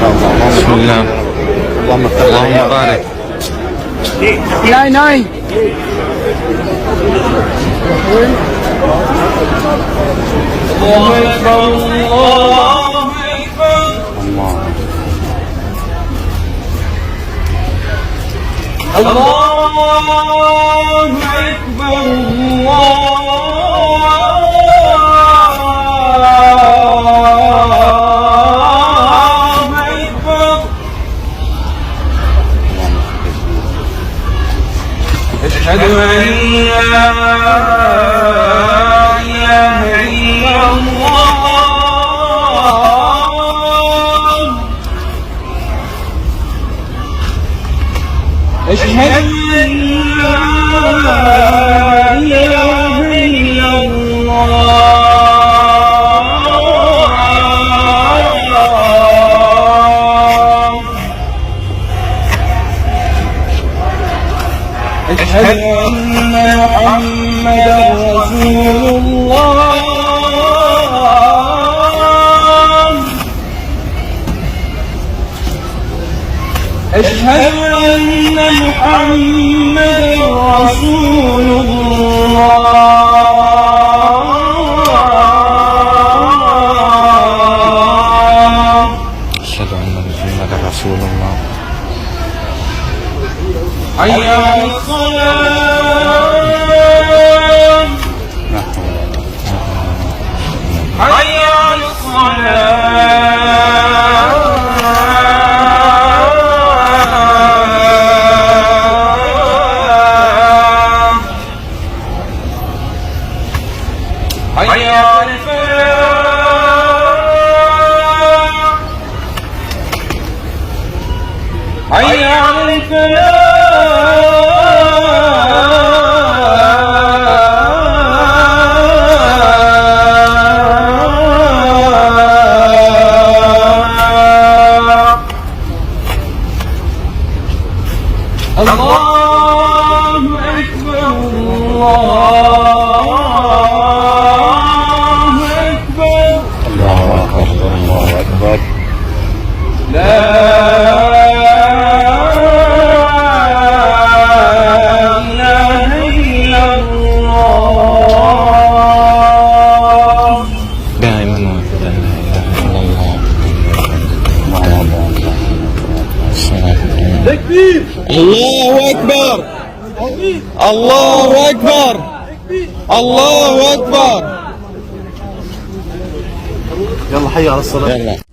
الله. بسم الله. اللهم بارك. ناي ناي. الله أكبر الله أكبر. الله أكبر الله أكبر. أشهد أن لا إله إلا الله. أشهد أن لا إله إلا الله. أشهد أن محمدا رسول الله. أشهد أن محمدا رسول الله. أشهد أن محمدا رسول الله. حي على الصلاة. حي على الصلاة. حي على الفلاح. حي على الفلاح. الله أكبر الله أكبر. الله أكبر الله أكبر. لا إله إلا الله. دائما وأبدا لا إله إلا الله. تكبير. الله أكبر. الله أكبر. الله أكبر. يلا حي على الصلاة. يلا.